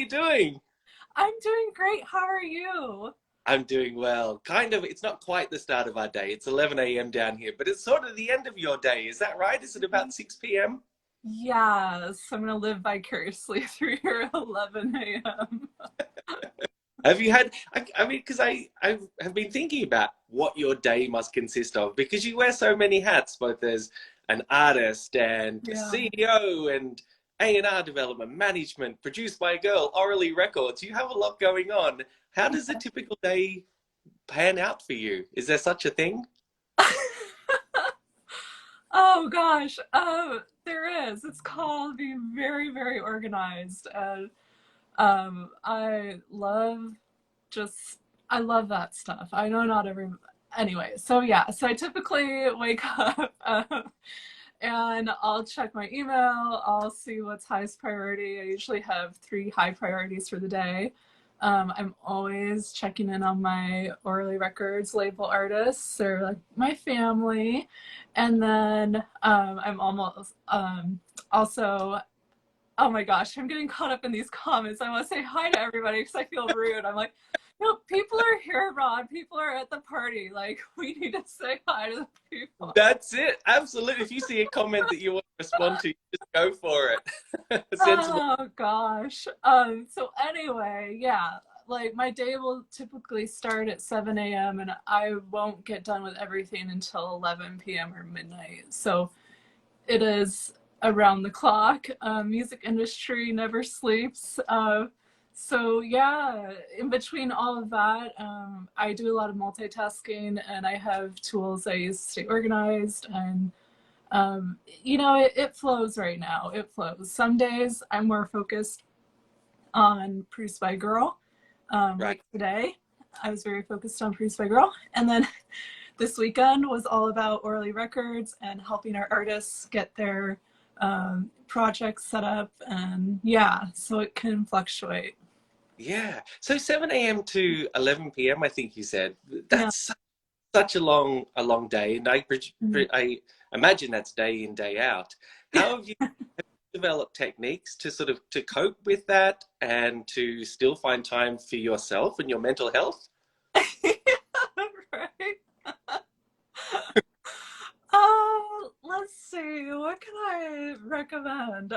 you doing? I'm doing great. How are you? I'm doing well. Kind of, it's not quite the start of our day. It's 11 a.m. down here, but it's sort of the end of your day. Is that right? Is it about 6 p.m.? Yes, I'm gonna live vicariously through your 11 a.m. Have you had, I mean, because I have been thinking about what your day must consist of because you wear so many hats, both as an artist and a Yeah. CEO and A&R development, management, produced by a girl, orally records. You have a lot going on. How does a typical day pan out for you? Is there such a thing? Oh gosh, there is. It's called being very, very organized. And I love just I love that stuff. I know not every anyway. So yeah, so I typically wake up and I'll check my email. I'll see what's highest priority. I usually have three high priorities for the day. I'm always checking in on my Orally Records label artists or like my family. And then I'm almost also, oh my gosh, I'm getting caught up in these comments. I want to say hi to everybody because I feel rude. I'm like, no, people are here, Rod. People are at the party. Like, we need to say hi to the people. That's it. Absolutely. If you see a comment that you want to respond to, just go for it. Sensible. Oh gosh. So anyway, yeah, like my day will typically start at 7 a.m. and I won't get done with everything until 11 p.m. or midnight. So it is around the clock. Music industry never sleeps. So yeah, in between all of that, I do a lot of multitasking and I have tools I use to stay organized and it flows right now. It flows. Some days I'm more focused on Produced by Girl. Right. Like today, I was very focused on Produced by Girl. And then this weekend was all about Orally Records and helping our artists get their projects set up. And yeah, so it can fluctuate. Yeah. So 7 a.m. to 11 p.m., I think you said. Yeah. That's such a long day. And I imagine that's day in, day out. How have you developed techniques to sort of to cope with that and to still find time for yourself and your mental health? Right. Let's see. What can I recommend?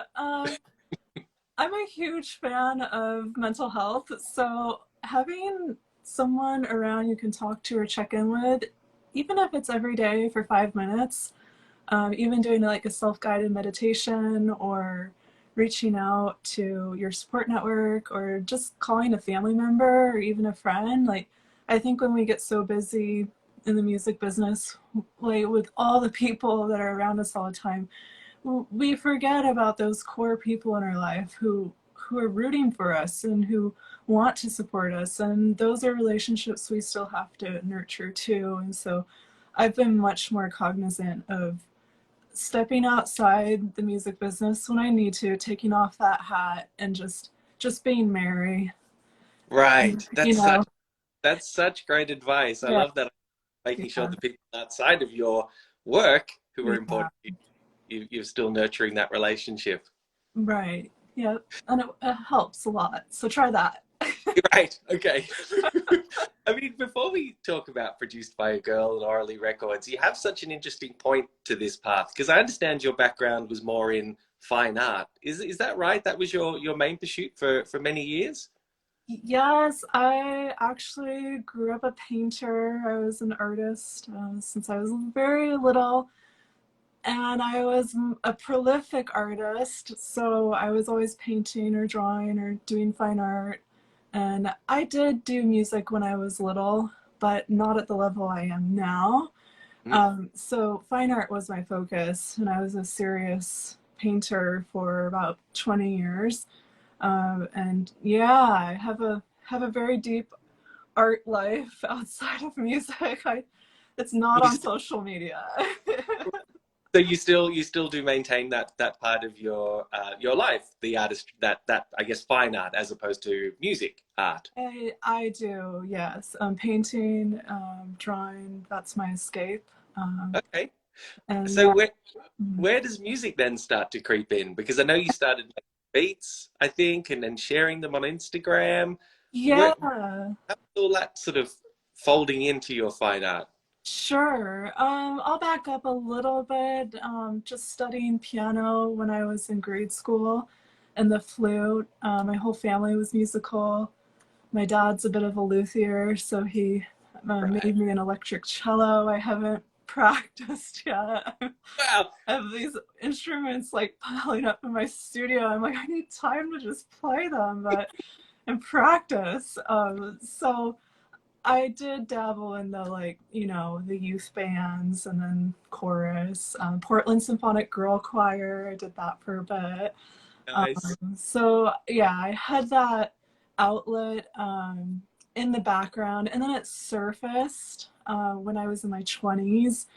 I'm a huge fan of mental health, so having someone around you can talk to or check in with, even if it's every day for 5 minutes, even doing like a self-guided meditation or reaching out to your support network or just calling a family member or even a friend. Like, I think when we get so busy in the music business, like with all the people that are around us all the time, we forget about those core people in our life who are rooting for us and who want to support us, and those are relationships we still have to nurture too. And so I've been much more cognizant of stepping outside the music business when I need to, taking off that hat and just being Mary. Right. you know That's such great advice. I yeah, love that. Making sure yeah, the people outside of your work who are yeah, important to you're still nurturing that relationship. right, yeah, and it helps a lot, so try that. Right. Okay. I mean, before we talk about Produced by a Girl and Orally Records, you have such an interesting point to this path because I understand your background was more in fine art. Is that right? That was your main pursuit for many years? Yes, I actually grew up a painter. I was an artist since I was very little, and I was a prolific artist. So I was always painting or drawing or doing fine art. And I did do music when I was little, but not at the level I am now. Mm. So fine art was my focus, and I was a serious painter for about 20 years. And yeah, I have a very deep art life outside of music. It's not You on st- social media. so you still do maintain that part of your life, the artist that I guess fine art as opposed to music art. I do, yes. Painting, drawing, that's my escape. Okay. And So yeah. where Mhm. where does music then start to creep in? Because I know you started beats, I think, and then sharing them on Instagram. Where, Yeah, how's all that sort of folding into your fine art? sure. I'll back up a little bit. Just studying piano when I was in grade school and the flute. My whole family was musical. My dad's a bit of a luthier, so he Right. made me an electric cello. I haven't practiced yet. Wow. I have these instruments like piling up in my studio. I'm like, I need time to just play them, but and practice. So I did dabble in the like, the youth bands and then chorus. Portland Symphonic Girl Choir. I did that for a bit. Nice. So yeah, I had that outlet in the background, and then it surfaced when I was in my 20s,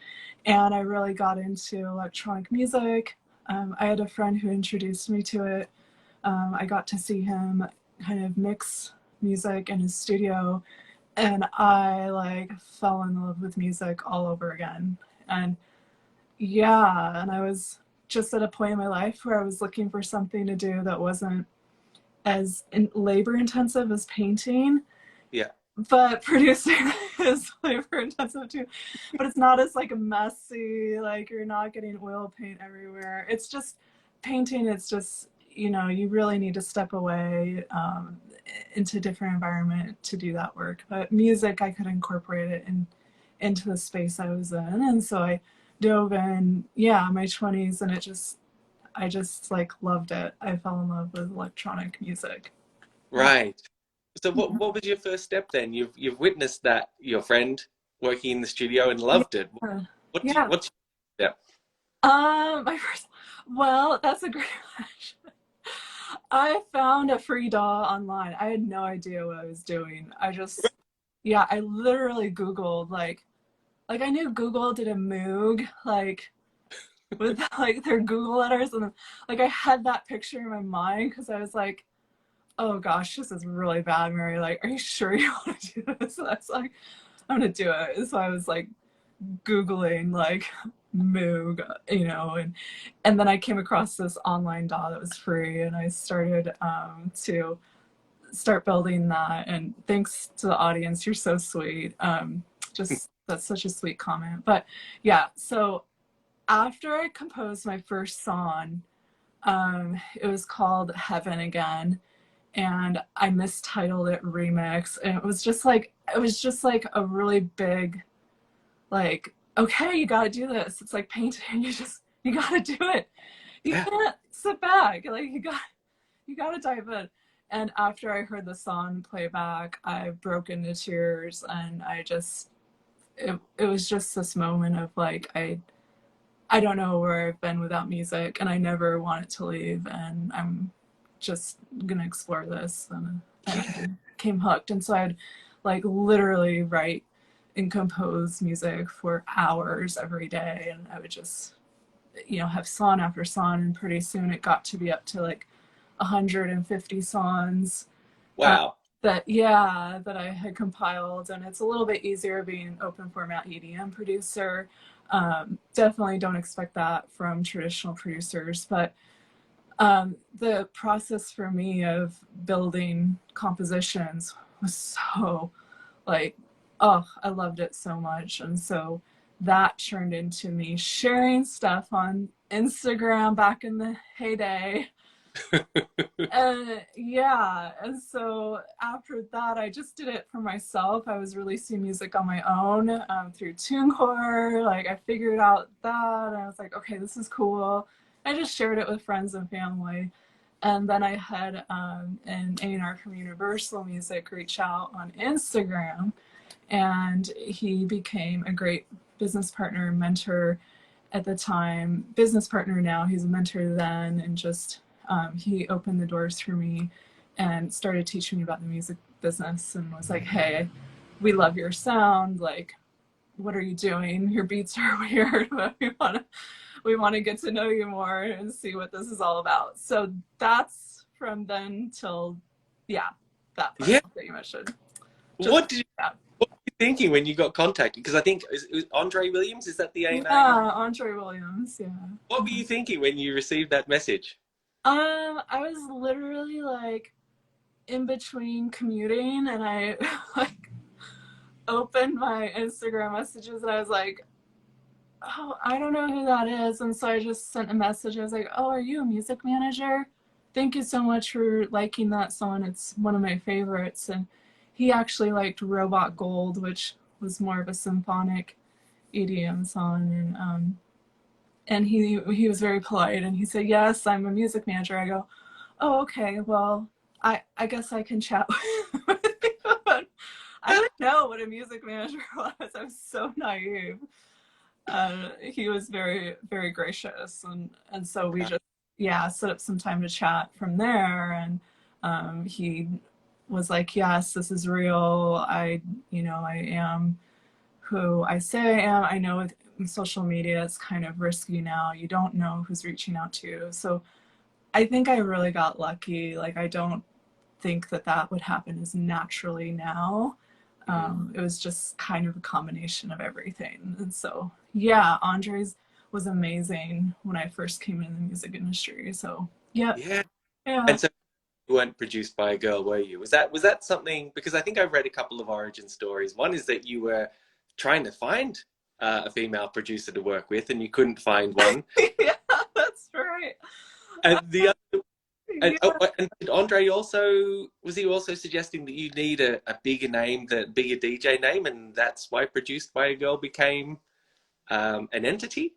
and I really got into electronic music. I had a friend who introduced me to it. I got to see him kind of mix music in his studio, and I like fell in love with music all over again. And yeah, and I was just at a point in my life where I was looking for something to do that wasn't as labor intensive as painting, Yeah. but producing is labor intensive too. But it's not as like messy, like you're not getting oil paint everywhere. It's just painting, it's just, you really need to step away into a different environment to do that work. But music, I could incorporate it into the space I was in. And so I dove in, yeah, my 20s, and I just like loved it. I fell in love with electronic music. Yeah. Right. So what was your first step then? You've witnessed that your friend working in the studio and Yeah. loved it. Yeah. What's your step? My first, well, that's a great question. I found a free DAW online. I had no idea what I was doing. Yeah, I literally Googled like I knew Google did a Moog with like their Google letters, and like I had that picture in my mind because I was like, oh gosh, this is really bad, Mary. Like, are you sure you want to do this? And I was like, I'm gonna do it. So I was like Googling like Moog, and then I came across this online DAW that was free, and I started to start building that. And thanks to the audience, you're so sweet. Just that's such a sweet comment. But yeah, so after I composed my first song, it was called Heaven Again, and I mistitled it Remix, and it was just like a really big, like, okay, you gotta do this. It's like painting, you gotta do it. You Yeah. can't sit back. Like you gotta dive in. And after I heard the song play back, I broke into tears, and it was just this moment of like I don't know where I've been without music, and I never want it to leave, and I'm just gonna explore this. And I came hooked, and so I'd like literally write and compose music for hours every day, and I would just have song after song, and pretty soon it got to be up to like 150 songs uh, Wow. that I had compiled. And it's a little bit easier being an open format EDM producer. Definitely don't expect that from traditional producers, but the process for me of building compositions was so like, oh, I loved it so much. And so that turned into me sharing stuff on Instagram back in the heyday. Yeah, and so after that, I just did it for myself. I was releasing music on my own through TuneCore. Like I figured out that, and I was like, okay, this is cool. I just shared it with friends and family. And then I had an A&R from Universal Music reach out on Instagram, and he became a great business partner, mentor at the time, business partner now. He's a mentor then, and just he opened the doors for me and started teaching me about the music business, and was like, hey, we love your sound. Like, what are you doing? Your beats are weird, but we want to get to know you more and see what this is all about. So that's from then till, yeah, that part Yeah. that you mentioned. Just What did you, yeah. what were you thinking when you got contacted? Because I think it was Andre Williams. Is that the A&R? Yeah, Andre Williams. Yeah. What were you thinking when you received that message? I was literally like in between commuting, and I like opened my Instagram messages, and I was like, oh, I don't know who that is. And so I just sent a message. I was like, oh, are you a music manager? Thank you so much for liking that song. It's one of my favorites. And he actually liked Robot Gold, which was more of a symphonic EDM song. And he was very polite, and he said, yes, I'm a music manager. I go, oh, okay, well, I guess I can chat with you. I didn't know what a music manager was. I was so naive. He was very, very gracious, and so we just, yeah, set up some time to chat from there. And he was like, yes, this is real. I am who I say I am. I know with social media it's kind of risky now. You don't know who's reaching out to you. So I think I really got lucky. Like, I don't think that would happen as naturally now. It was just kind of a combination of everything. And so, yeah, Andre's was amazing when I first came in the music industry. So, yeah, Yeah. yeah. And so you weren't produced by a girl, were you? Was that something? Because I think I've read a couple of origin stories. One is that you were trying to find a female producer to work with, and you couldn't find one. Yeah, that's right. And the other, and, oh, Yeah. and did Andre also was he also suggesting that you need a bigger name, the bigger DJ name, and that's why produced by a girl became an entity?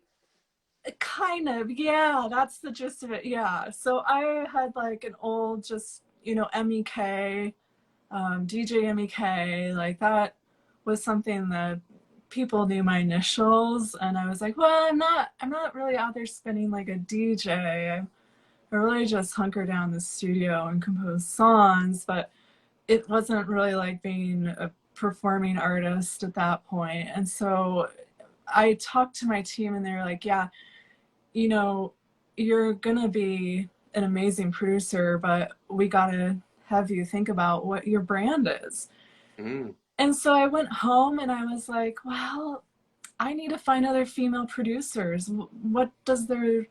Kind of, yeah, that's the gist of it. Yeah. So I had like an old, just, MEK, DJ MEK, like that was something that people knew my initials. And I was like, well, I'm not really out there spinning like a DJ. I really just hunker down in the studio and compose songs, but it wasn't really like being a performing artist at that point. And so I talked to my team, and they were like, yeah, you know, you're gonna be an amazing producer, but we gotta have you think about what your brand is. Mm. And so I went home and I was like, well, I need to find other female producers. What does their,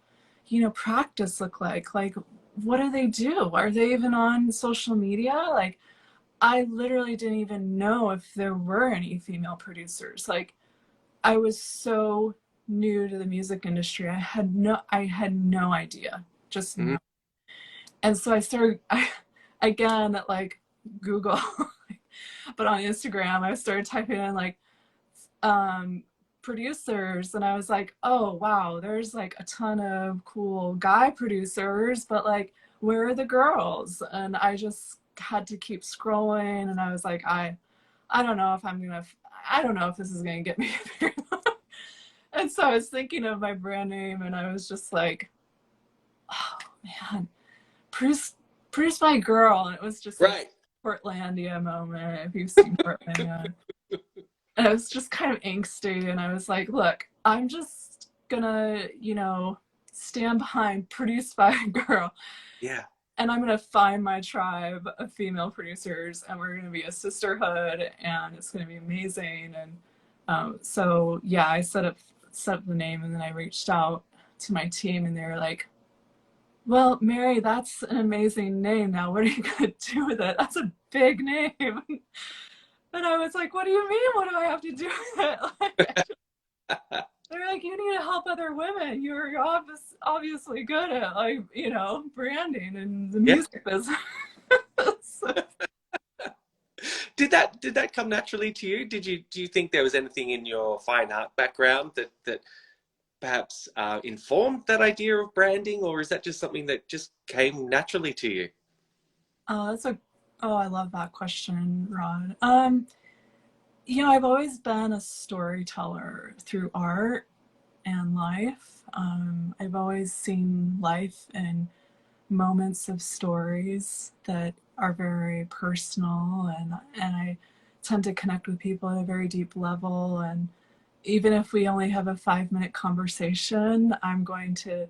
practice look like? Like, what do they do? Are they even on social media? Like, I literally didn't even know if there were any female producers. Like, I was so new to the music industry. I had no idea. Just Mm. no. And so I started again at like Google, but on Instagram I started typing in like um producers, and I was like, oh wow, there's like a ton of cool guy producers, but like, where are the girls? And I just had to keep scrolling, and I was like, I don't know if I don't know if this is gonna get me very long. And so I was thinking of my brand name, and I was just like, oh man, produced by a girl. And it was just like Right. Portlandia moment, if you've seen Portlandia. And I was just kind of angsty, and I was like, look, I'm just gonna, stand behind produced by a girl. Yeah. And I'm gonna find my tribe of female producers, and we're gonna be a sisterhood, and it's gonna be amazing. And so yeah, I set up the name, and then I reached out to my team, and they were like, well, Mary, that's an amazing name. Now, what are you gonna do with it? That's a big name. And I was like, what do you mean? What do I have to do with it? Like, they're like, you need to help other women. You're obviously good at, like, branding and the Yeah. music business. Did that come naturally to you? Do you think there was anything in your fine art background that perhaps informed that idea of branding, or is that just something that just came naturally to you? that's a Oh, I love that question, Rod. I've always been a storyteller through art and life. I've always seen life in moments of stories that are very personal, and I tend to connect with people at a very deep level. And even if we only have a 5-minute conversation, I'm going to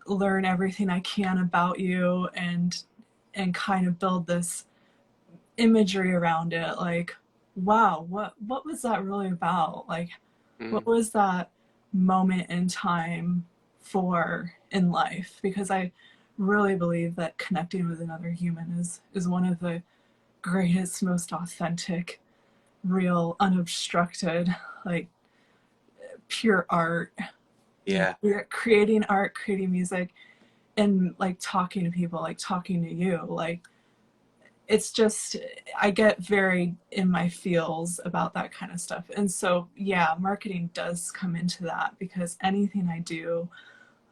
learn everything I can about you, and kind of build this imagery around it. Like, wow, what was that really about? Like, what Mm. was that moment in time for in life? Because I really believe that connecting with another human is one of the greatest, most authentic, real, unobstructed, like pure art. You know, Yeah. you're creating art, creating music, and like talking to people, like talking to you. Like it's just, I get very in my feels about that kind of stuff. And so, yeah, marketing does come into that because anything I do,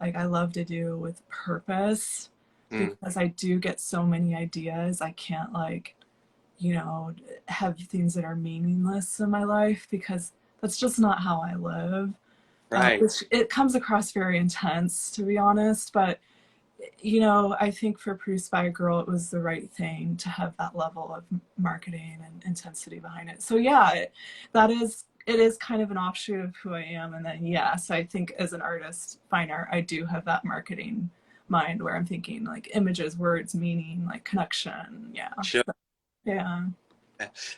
like I love to do with purpose Mm. because I do get so many ideas. I can't like, you know, have things that are meaningless in my life because that's just not how I live. Right. Which it comes across very intense, to be honest, but you know, I think for Produced by a Girl, it was the right thing to have that level of marketing and intensity behind it. So yeah, it is kind of an offshoot of who I am. And then yes, I think as an artist, fine art, I do have that marketing mind where I'm thinking like images, words, meaning, like connection. Yeah. Sure. So, yeah.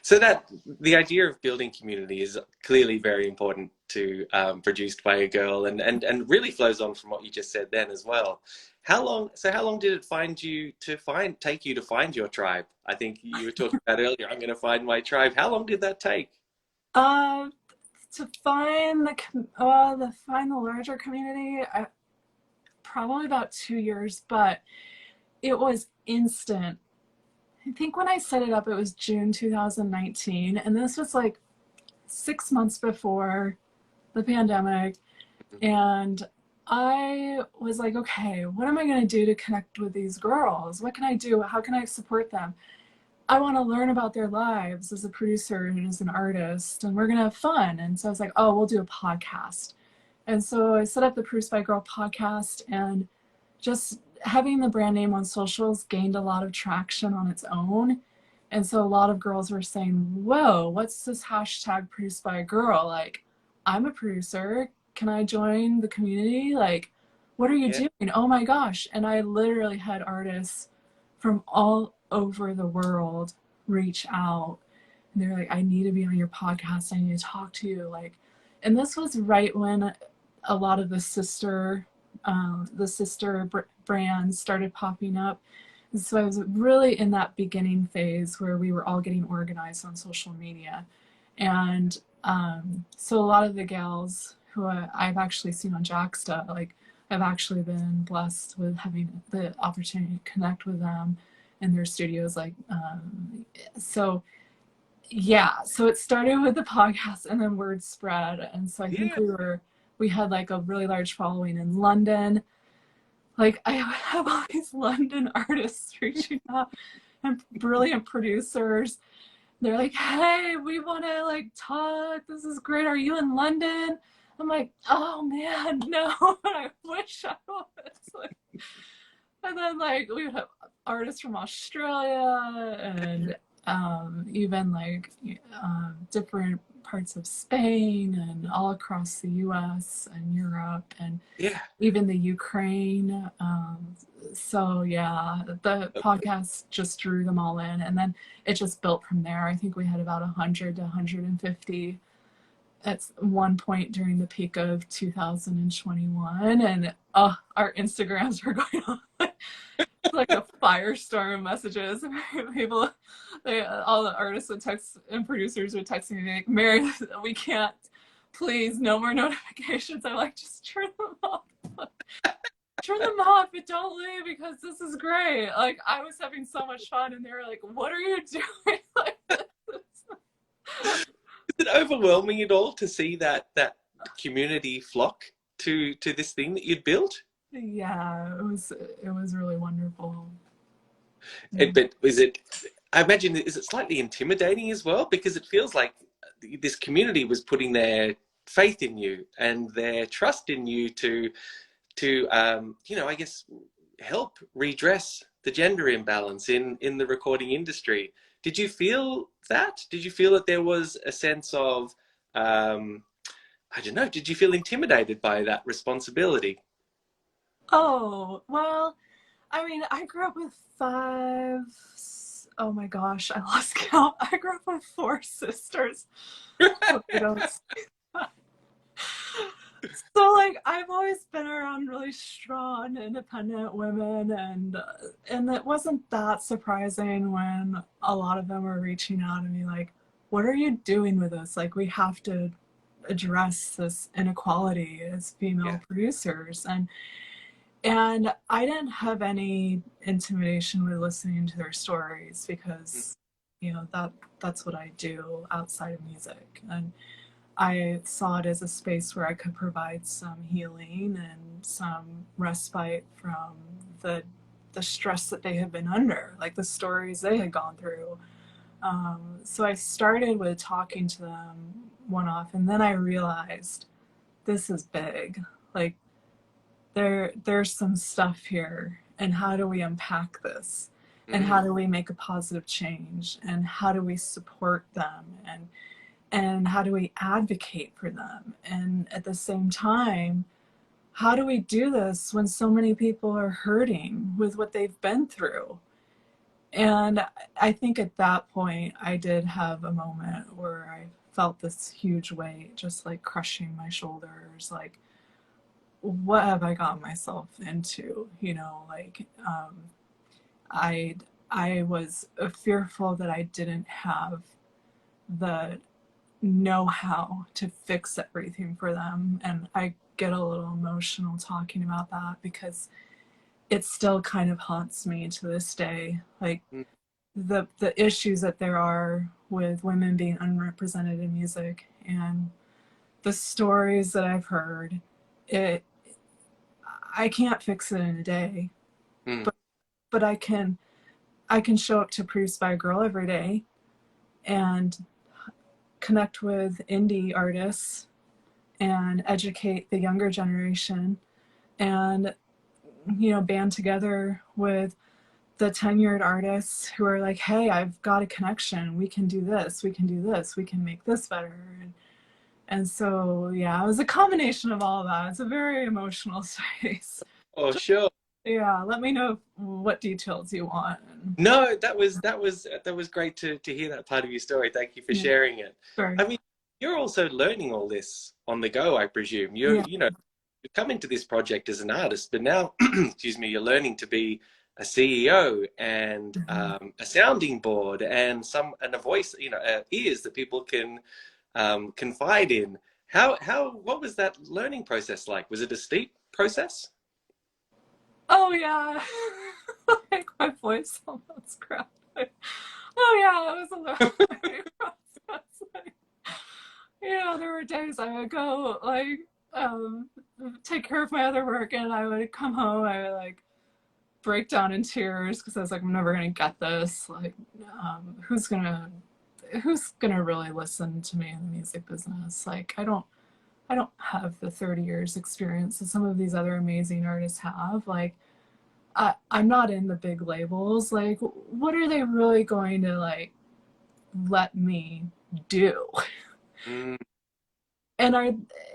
So that the idea of building community is clearly very important to Produced by a Girl, and really flows on from what you just said then as well. How long did it take you to find your tribe? I think you were talking about earlier, I'm going to find my tribe. How long did that take? Uh, to find the larger community, probably about 2 years, but it was instant. I think when I set it up, it was June 2019, and this was like 6 months before the pandemic. And I was like, okay, what am I going to do to connect with these girls? What can I do? How can I support them? I want to learn about their lives as a producer and as an artist, and we're going to have fun. And so I was like, oh, we'll do a podcast. And so I set up the Produced by Girl podcast, and just having the brand name on socials gained a lot of traction on its own. And so a lot of girls were saying, whoa, what's this hashtag Produced by a Girl? Like, I'm a producer. Can I join the community? Like, what are you Yeah. doing? Oh my gosh. And I literally had artists from all over the world reach out. And they're like, I need to be on your podcast. I need to talk to you. Like, and this was right when a lot of the sister brands started popping up. And so I was really in that beginning phase where we were all getting organized on social media. And so a lot of the gals who I've actually seen on Jaxsta, like I've actually been blessed with having the opportunity to connect with them in their studios. Like, so yeah, so it started with the podcast and then word spread. And so I think Yeah. we had like a really large following in London. Like I have all these London artists reaching out and brilliant producers. They're like, hey, we want to like talk. This is great. Are you in London? I'm like, oh man, no. I wish I was. Like, and then like we would have artists from Australia and even like different parts of Spain and all across the US and Europe and Yeah. even the Ukraine. So yeah, the podcast just drew them all in, and then it just built from there. I think we had about 100 to 150 at one point during the peak of 2021, and our Instagrams were going on like a firestorm of messages. People, all the artists would text and producers would text me like, Mary, we can't. Please, no more notifications. I'm like, just turn them off. Turn them off, but don't leave because this is great. Like I was having so much fun, and they were like, "What are you doing?" Like, Is it overwhelming at all to see that community flock to this thing that you'd built? yeah, it was really wonderful. Yeah. But is it? I imagine, is it slightly intimidating as well, because it feels like this community was putting their faith in you and their trust in you to I guess help redress the gender imbalance in the recording industry. Did you feel that? Did you feel that there was a sense of I don't know, did you feel intimidated by that responsibility? Oh well, I mean, I grew up with five. Oh my gosh, I lost count. I grew up with four sisters. So I don't So like I've always been around really strong, independent women, and it wasn't that surprising when a lot of them were reaching out to me like, "What are you doing with this? Like, we have to address this inequality as Yeah. female producers." And I didn't have any intimidation with listening to their stories Mm. because, that's what I do outside of music, and I saw it as a space where I could provide some healing and some respite from the the stress that they had been under, like the stories they had gone through. So I started with talking to them one off, and then I realized this is big. Like there's some stuff here, and how do we unpack this? And how Mm. do we make a positive change? And how do we support them? And how do we advocate for them? And at the same time, how do we do this when so many people are hurting with what they've been through? And I think at that point, I did have a moment where I felt this huge weight just like crushing my shoulders. Like, what have I gotten myself into? I I was fearful that I didn't have the know how to fix everything for them. And I get a little emotional talking about that because it still kind of haunts me to this day. Like Mm. the issues that there are with women being unrepresented in music and the stories that I've heard, it I can't fix it in a day, Mm. but I can show up to Produced by a Girl every day and connect with indie artists and educate the younger generation and band together with the tenured artists who are like, hey, I've got a connection, we can do this, we can do this, we can make this better. And so yeah, it was a combination of all of that. It's a very emotional space. Oh, sure. Yeah, let me know what details you want. No, that was great to hear that part of your story. Thank you for Yeah, sharing it. sure. I mean, you're also learning all this on the go, I presume. Yeah. You come into this project as an artist, but now, excuse me, you're learning to be a CEO and Mhm. a sounding board and a voice, ears that people can confide in. What was that learning process like? Was it a steep process? Oh yeah. Like my voice almost cracked. Like, oh yeah, it was a little process. Like, there were days I would go like um take care of my other work, and I would come home, I would like break down in tears because I was like, I'm never gonna get this. Like, who's gonna really listen to me in the music business? Like, I don't have the 30 years experience that some of these other amazing artists have. Like, I'm not in the big labels. Like, what are they really going to like let me do? Mm. And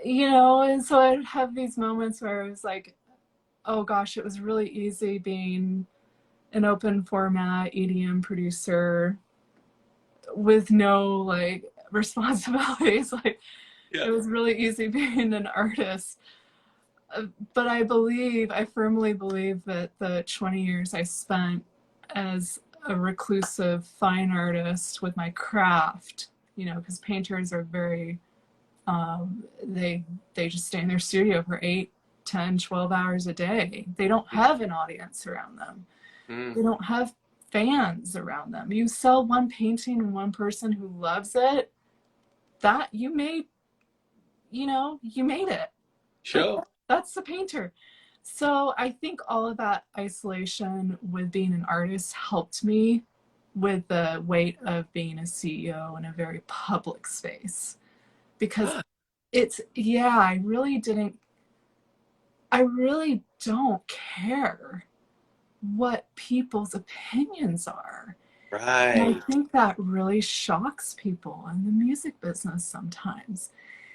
and so I'd have these moments where it was like, oh gosh, it was really easy being an open format EDM producer with no like responsibilities. Like, Yeah. it was really easy being an artist. But I firmly believe that the 20 years I spent as a reclusive fine artist with my craft, because painters are very, they just stay in their studio for 8, 10, 12 hours a day. They don't have an audience around them. Mm. They don't have fans around them. You sell one painting and one person who loves it, that you made it. Like, Sure. that's the painter. So I think all of that isolation with being an artist helped me with the weight of being a CEO in a very public space. Because yeah, I really don't care what people's opinions are. And I Right. think that really shocks people in the music business sometimes.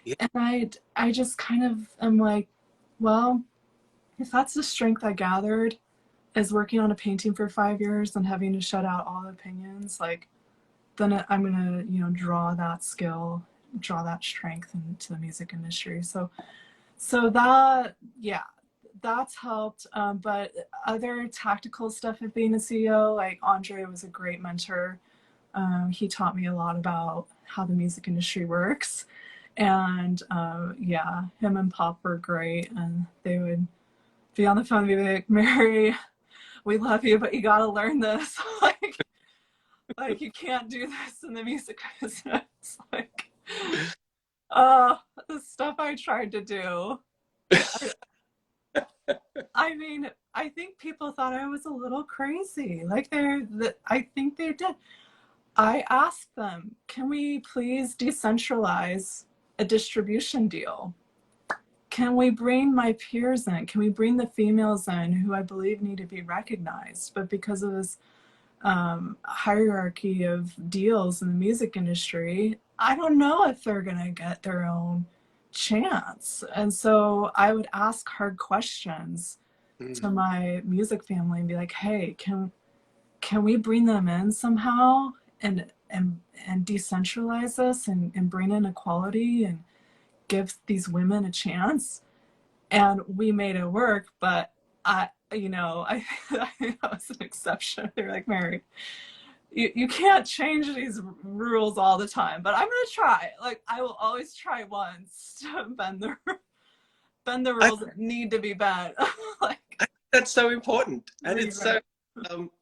Yeah. And I just kind of am like, well, if that's the strength I gathered as working on a painting for 5 years and having to shut out all opinions, like, then I'm gonna, draw that skill, draw that strength into the music industry. So So that, yeah, that's helped. But other tactical stuff of being a CEO, like Andre was a great mentor. He taught me a lot about how the music industry works. And yeah, him and Pop were great. And they would be on the phone and be like, Mary, we love you, but you got to learn this. like you can't do this in the music business. Like, the stuff I tried to do. I mean, I think people thought I was a little crazy. Like I think they did. I asked them, can we please decentralize a distribution deal? Can we bring my peers in? Can we bring the females in who I believe need to be recognized? But because of this hierarchy of deals in the music industry, I don't know if they're going to get their own chance. And so I would ask hard questions to my music family and be like, hey, can we bring them in somehow and decentralize this and bring in equality and give these women a chance? And we made it work, but I think that was an exception. They're like, Mary, you can't change these rules all the time, but I'm gonna try. Like, I will always try once to bend the rules that need to be bent. Like, that's so important, and it's so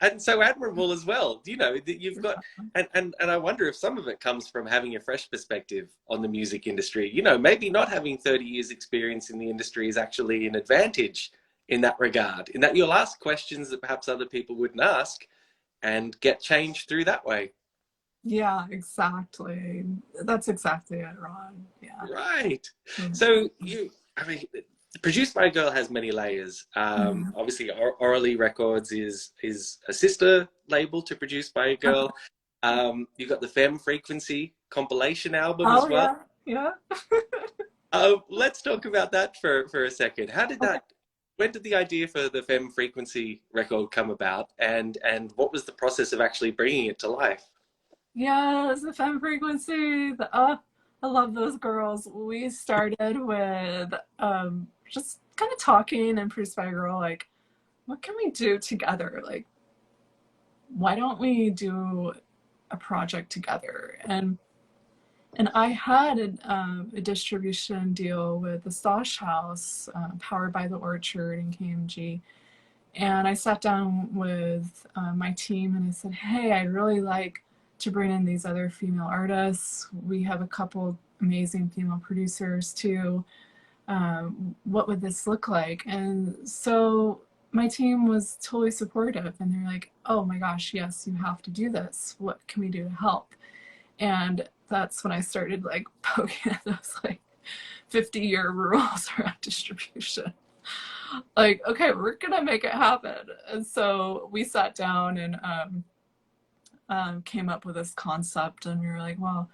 and so admirable as well. You know that you've got, and I wonder if some of it comes from having a fresh perspective on the music industry. You know, maybe not having 30 years experience in the industry is actually an advantage in that regard, in that you'll ask questions that perhaps other people wouldn't ask and get change through that way. Yeah, exactly. That's exactly it, Ron. Yeah. Right. So I mean, Produced by a Girl has many layers. Obviously, Orally Records is a sister label to Produced by a Girl. You've got the Femme Frequency compilation album as well. Yeah. Let's talk about that for a second. How did that? When did the idea for the Femme Frequency record come about, and what was the process of actually bringing it to life? Yeah, it's the Femme Frequency. I love those girls. We started with just kind of talking and Produced by a Girl, like, what can we do together? Like, why don't we do a project together? And I had a distribution deal with the Stosh House, powered by the Orchard and KMG. And I sat down with my team and I said, hey, I'd really like to bring in these other female artists. We have a couple amazing female producers too. What would this look like? And so my team was totally supportive and they're like, oh my gosh, yes, you have to do this. What can we do to help? And that's when I started like poking at those like 50-year rules around distribution. Like, okay, we're gonna make it happen. And so we sat down and came up with this concept, and we were like, well,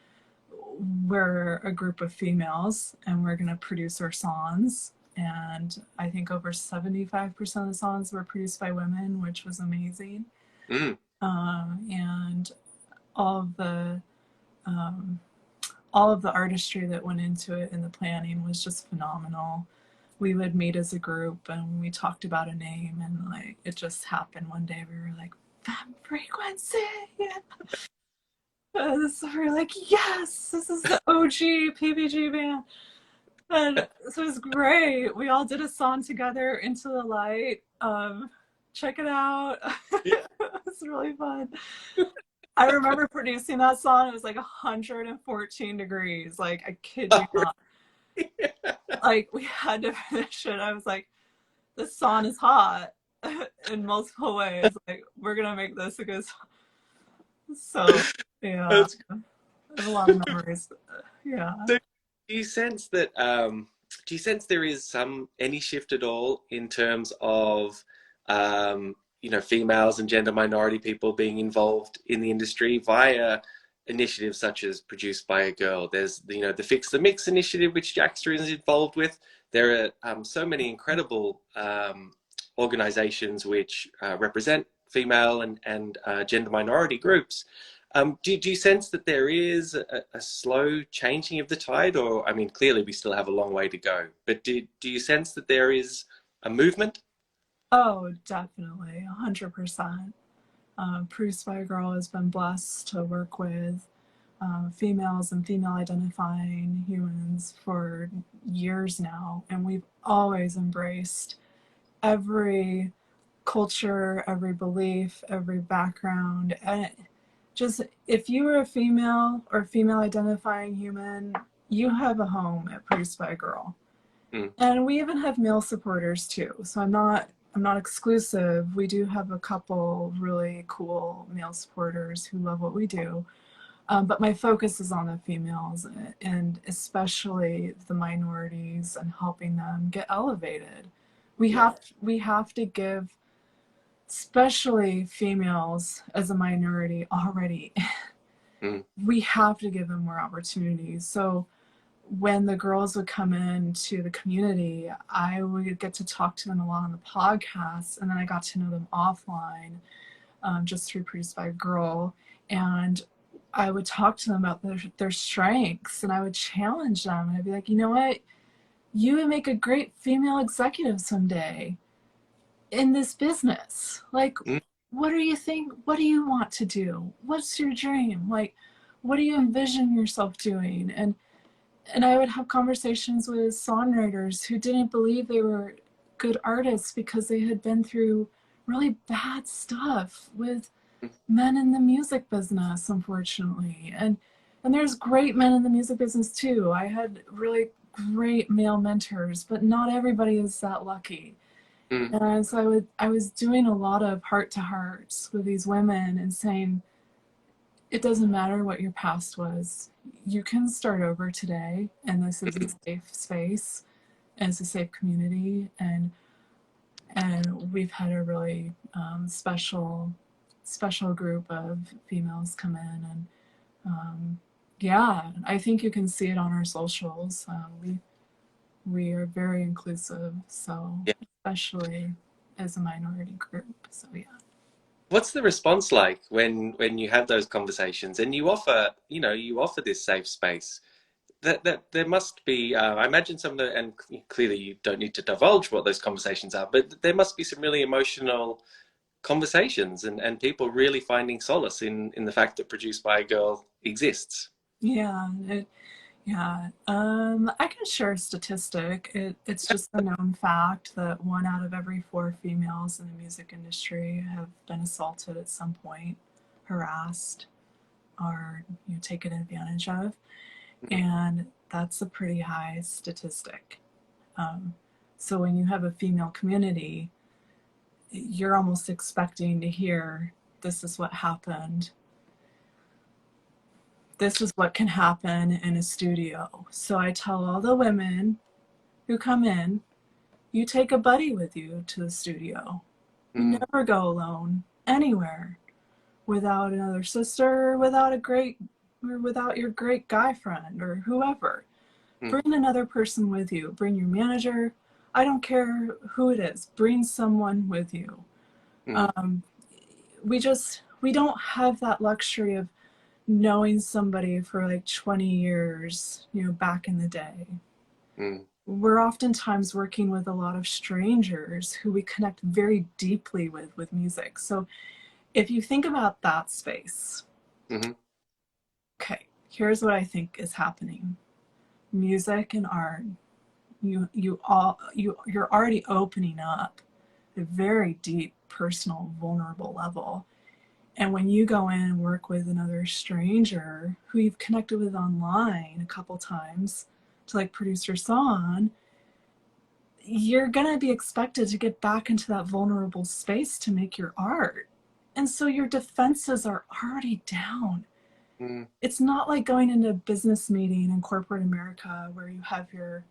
we're a group of females and we're gonna produce our songs. And I think over 75% of the songs were produced by women, which was amazing. And all of the artistry that went into it and the planning was just phenomenal. We would meet as a group and we talked about a name, and like it just happened one day. We were like, Femme Frequency. So we were like, yes, this is the OG PBG band. And so it was great. We all did a song together, Into the Light. Check it out. Yeah. It was really fun. I remember producing that song. It was like 114 degrees. Like, I kid you not. Yeah. Like, we had to finish it. I was like, this song is hot in multiple ways. Like, we're gonna make this a good song. So yeah, there's a lot of memories. Yeah. So do you sense that there is any shift at all in terms of females and gender minority people being involved in the industry via initiatives such as Produced by a Girl? There's the Fix the Mix initiative, which Jaxsta is involved with. There are so many incredible organizations which represent female and gender minority groups. Do you sense that there is a slow changing of the tide, or I mean, clearly we still have a long way to go, but do you sense that there is a movement? Oh, definitely, 100%. Produced by a Girl has been blessed to work with females and female identifying humans for years now, and we've always embraced every culture, every belief, every background. And just if you are a female or female identifying human, you have a home at Produced by a Girl. Mm, And we even have male supporters too. So I'm not exclusive. We do have a couple really cool male supporters who love what we do. But my focus is on the females and especially the minorities and helping them get elevated. We yeah. have we have to give, especially females as a minority already, Mm, we have to give them more opportunities. So when the girls would come into the community, I would get to talk to them a lot on the podcast, and then I got to know them offline, just through Produced by a Girl. And I would talk to them about their strengths, and I would challenge them. And I'd be like, you know what? You would make a great female executive someday in this business. Like, mm, what do you think? What do you want to do? What's your dream? Like, what do you envision yourself doing? And I would have conversations with songwriters who didn't believe they were good artists because they had been through really bad stuff with mm, men in the music business, unfortunately. And there's great men in the music business too. I had really great male mentors, but not everybody is that lucky. mm, And so I was doing a lot of heart to hearts with these women and saying, it doesn't matter what your past was. You can start over today, and this is a safe space, and it's a safe community, and we've had a really special group of females come in, and yeah, I think you can see it on our socials. We are very inclusive, so yeah. especially as a minority group. So yeah. What's the response like when you have those conversations and you offer this safe space? That there must be, I imagine some of the, and clearly you don't need to divulge what those conversations are, but there must be some really emotional conversations and people really finding solace in the fact that Produced by a Girl exists. Yeah, yeah. I can share a statistic. It's just a known fact that 1 out of every 4 females in the music industry have been assaulted at some point, harassed, or taken advantage of, Mm, and that's a pretty high statistic. Um, so when you have a female community, you're almost expecting to hear, "This is what happened. This is what can happen in a studio." So I tell all the women who come in, you take a buddy with you to the studio. You mm, never go alone anywhere without another sister, or without your great guy friend or whoever. mm, Bring another person with you. Bring your manager. I don't care who it is. Bring someone with you. mm, Um, we don't have that luxury of knowing somebody for like 20 years, back in the day. mm. We're oftentimes working with a lot of strangers who we connect very deeply with music. So if you think about that space, Mhm, okay, here's what I think is happening. Music and art, you're already opening up a very deep, personal, vulnerable level. And when you go in and work with another stranger who you've connected with online a couple times to like produce your song, you're going to be expected to get back into that vulnerable space to make your art. And so your defenses are already down. mm, It's not like going into a business meeting in corporate America where you have your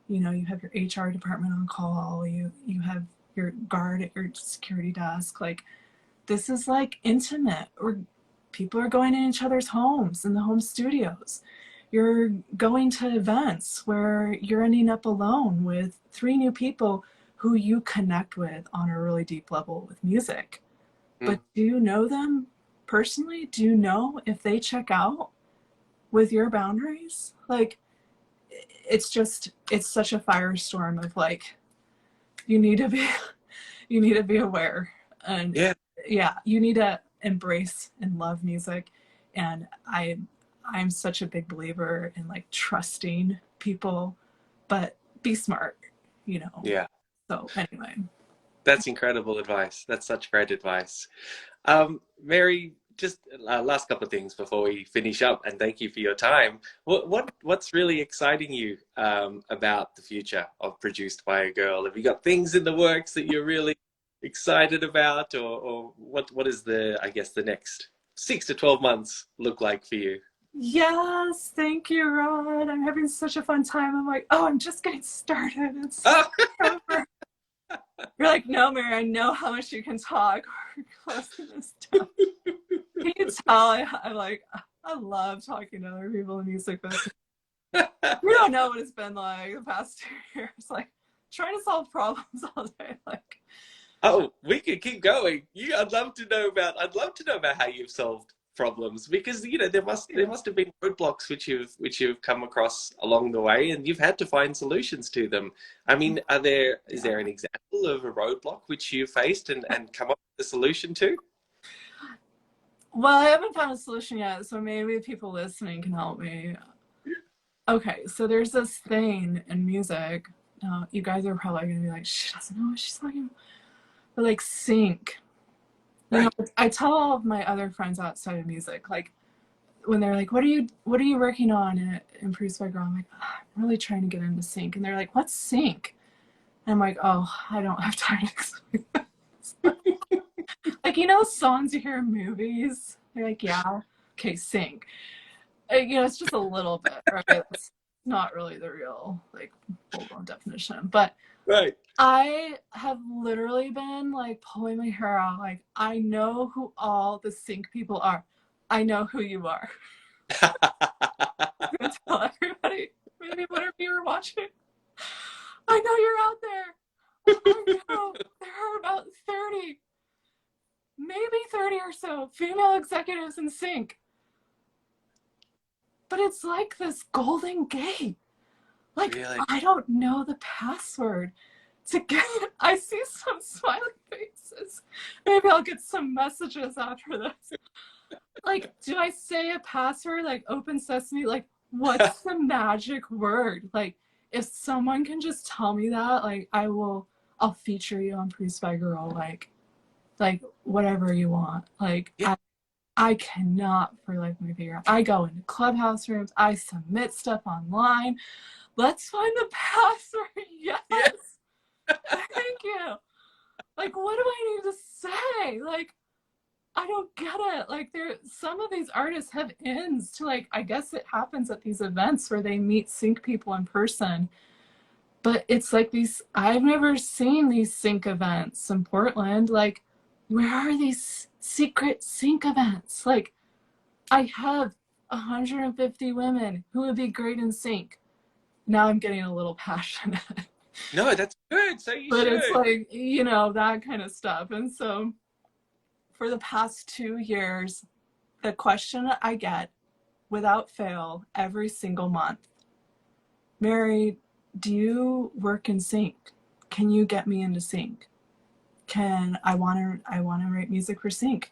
HR department on call, you have your guard at your security desk. Like, this is like intimate, or people are going in each other's homes in the home studios. You're going to events where you're ending up alone with 3 new people who you connect with on a really deep level with music. mm, But do you know them? personally, do you know if they check out with your boundaries? Like, it's such a firestorm of like, you need to be, you need to be aware. And Yeah. yeah, you need to embrace and love music. And I'm such a big believer in like trusting people, but be smart, you know. Yeah. So anyway. That's incredible advice. That's such great advice. Mary, just last couple of things before we finish up, and thank you for your time. What's really exciting you about the future of Produced by a Girl? Have you got things in the works that you're really excited about, or what is the, I guess, the next 6 to 12 months look like for you? Yes, thank you, Rod. I'm having such a fun time. I'm like, oh, I'm just getting started. It's Oh, over. You're like, no, Mary, I know how much you can talk. We're closing this down. Can you tell? I'm like, I love talking to other people in music business. You don't know what it's been like the past 2 years. Like, trying to solve problems all day. Like, oh, we could keep going. I'd love to know about. I'd love to know about how you've solved problems, because there must have been roadblocks which you've come across along the way, and you've had to find solutions to them. I mean, is yeah. there an example of a roadblock which you faced and come up with a solution to? Well, I haven't found a solution yet, so maybe people listening can help me. Okay, so there's this thing in music. You guys are probably gonna be like, she doesn't know what she's talking about. But like sync. You know, Right. I tell all of my other friends outside of music, like when they're like, what are you working on in Produced by Girl? I'm like, I'm really trying to get into sync. And they're like, what's sync? And I'm like, oh, I don't have time to explain that. Like, you know, songs you hear in movies? They're like, yeah, okay, sync. You know, it's just a little bit, right? It's not really the real, like, full-blown definition. But Right. I have literally been like pulling my hair out. Like, I know who all the sync people are. I know who you are. I'm gonna tell everybody, maybe whatever you were watching. I know you're out there. I know there are about 30, maybe 30 or so female executives in sync. But it's like this golden gate. Like, Really? I don't know the password to get it. I see some smiling faces. Maybe I'll get some messages after this. Like, do I say a password like open sesame? Like, what's the magic word? Like, if someone can just tell me that, like, I'll feature you on Produced by Girl, like whatever you want. Like, Yeah. I cannot for life of me figure out. I go into clubhouse rooms, I submit stuff online. Let's find the password. Yes. Yeah. Thank you. Like, what do I need to say? Like, I don't get it. Like, some of these artists have ins to, like, I guess it happens at these events where they meet sync people in person. But it's like I've never seen these sync events in Portland. Like, where are these secret sync events? Like, I have 150 women who would be great in sync. Now I'm getting a little passionate. No, that's good. So you But it's should. like, you know, that kind of stuff. And so for the past 2 years, the question I get without fail every single month, Mary, do you work in sync? Can you get me into sync? I want to write music for sync.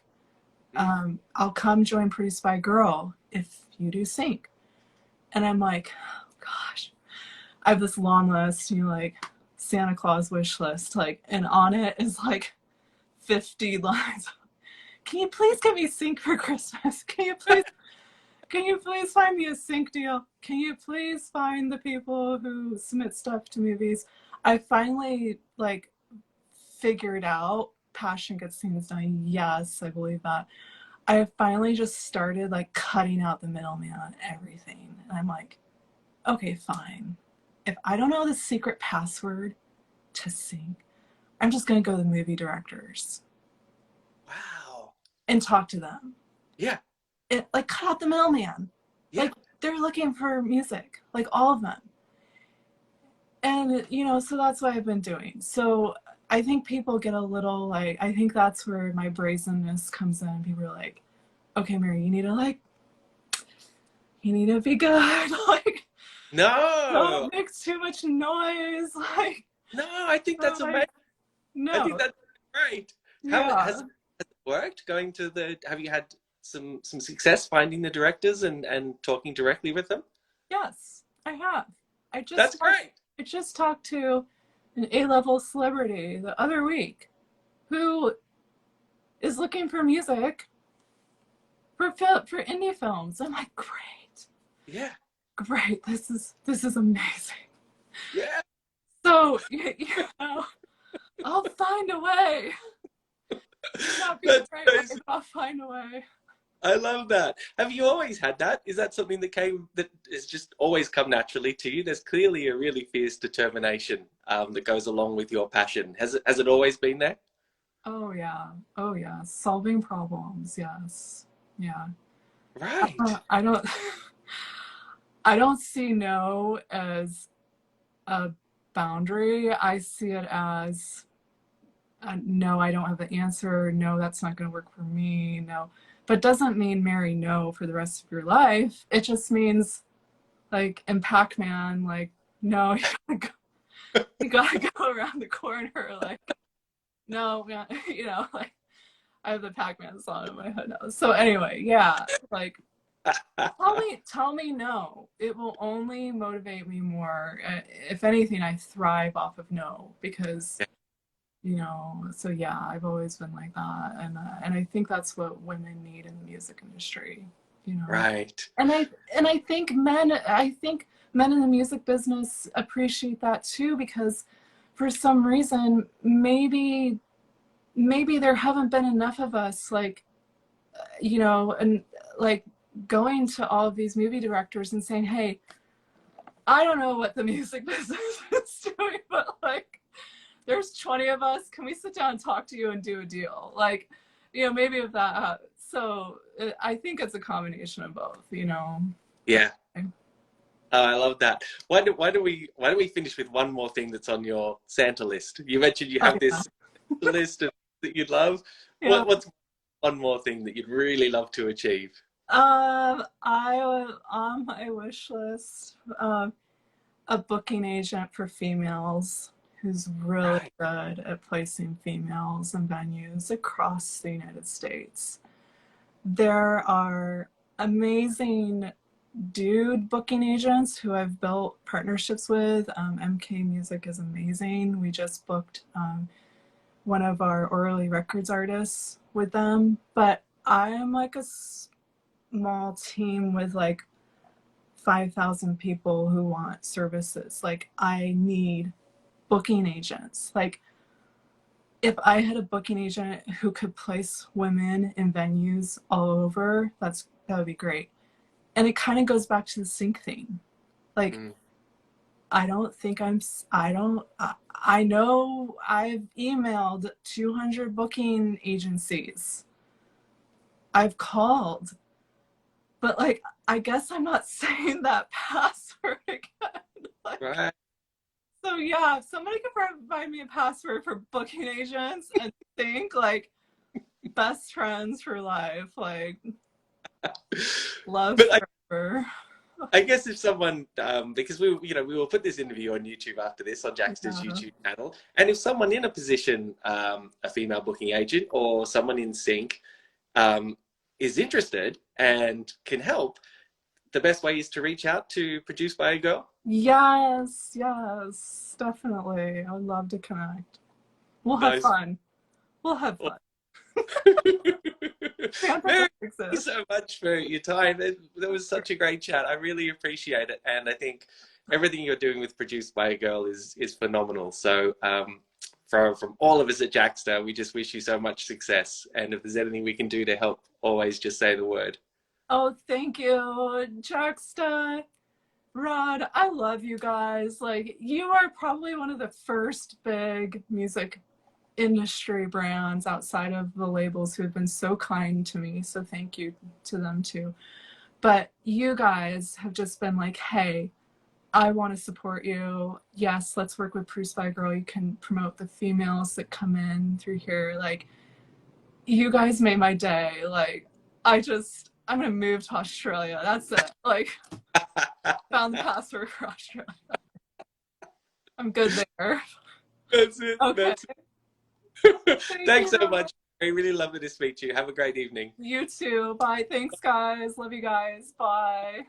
I'll come join Produced by Girl if you do sync. And I'm like, oh, gosh, I have this long list, you know, like Santa Claus wish list, like, and on it is like 50 lines. Can you please get me sync for Christmas? Can you please find me a sync deal? Can you please find the people who submit stuff to movies? I finally like figured out passion gets things done. Yes, I believe that. I finally just started like cutting out the middleman on everything. And I'm like, okay, fine. If I don't know the secret password to sync, I'm just gonna go to the movie directors Wow. and talk to them. Yeah. Like, cut out the middleman. Yeah. Like, they're looking for music, like all of them. And, you know, so that's what I've been doing. So I think people get a little like, I think that's where my brazenness comes in. People are like, okay, Mary, you need to be good. Like, No, don't make too much noise. Like, no, I think so that's like, amazing. I think no, that's great. How yeah, has it worked going to have you had some success finding the directors and talking directly with them? yes, I have. I That's just talked, great. I just talked to an A-level celebrity the other week who is looking for music for indie films. I'm like, great, Yeah, great. This is amazing. yeah. So you know, I'll find a way. May not be the That's right way, but amazing. I'll find a way. I love that. Have you always had that? Is that something that has just always come naturally to you? There's clearly a really fierce determination that goes along with your passion. Has it always been there? Oh yeah. Oh yeah. Solving problems. Yes. Yeah. Right. I don't. I don't see no as a boundary. I see it as no, I don't have the answer. No, that's not going to work for me. No, but doesn't mean marry no for the rest of your life. It just means like in Pac-Man, like no, you gotta go around the corner. Like no, man, you know, like I have the Pac-Man song in my head now. So anyway, yeah, like tell me no. It will only motivate me more. If anything, I thrive off of no because you know. So yeah, I've always been like that, and I think that's what women need in the music industry. You know, Right. and I think men in the music business appreciate that too because for some reason maybe there haven't been enough of us like you know and like going to all of these movie directors and saying, hey, I don't know what the music business is doing, but like there's 20 of us, can we sit down and talk to you and do a deal, like you know, maybe if that happens. So I think it's a combination of both, you know. Yeah. Oh, I love that. Why don't we finish with one more thing that's on your Santa list? You mentioned you Oh have yeah. this list of that you'd love. Yeah. What's one more thing that you'd really love to achieve? I on my wish list, a booking agent for females who's really Right. good at placing females in venues across the United States. There are amazing dude booking agents who I've built partnerships with. MK Music is amazing. We just booked one of our Orally Records artists with them, but I am like a small team with like 5,000 people who want services. Like, I need booking agents. Like, if I had a booking agent who could place women in venues all over, that would be great. And it kind of goes back to the sync thing. Like, Mm. I don't think I'm, I don't, I know I've emailed 200 booking agencies. I've called, but like, I guess I'm not saying that password again. Like, Right. so yeah, if somebody could provide me a password for booking agents and think like best friends for life, like love But forever. I guess if someone, because we will put this interview on YouTube after this on Jaxsta's Yeah. YouTube channel, and if someone in a position, a female booking agent or someone in sync, um, is interested and can help, the best way is to reach out to Produced by a Girl. Yes, yes, definitely. I would love to connect. We'll have Nice. fun. We'll have fun. Santa Mary, does thank you exist. so much for your time. That was such a great chat. I really appreciate it, and I think everything you're doing with Produced by a Girl is phenomenal. So, from all of us at Jaxsta, we just wish you so much success. And if there's anything we can do to help, always just say the word. Oh, thank you, Jaxsta. Rod, I love you guys. Like, you are probably one of the first big music industry brands outside of the labels who have been so kind to me. So thank you to them too. But you guys have just been like, hey, I want to support you. Yes, let's work with Produced by Girl. You can promote the females that come in through here. Like, you guys made my day. Like, I'm gonna move to Australia. That's it. Like, found the password for Australia. I'm good there. That's it. Okay. That's it. Thank Thanks you. so much. I really lovely to speak to you. Have a great evening. You too. Bye. Thanks, guys. Love you guys. Bye.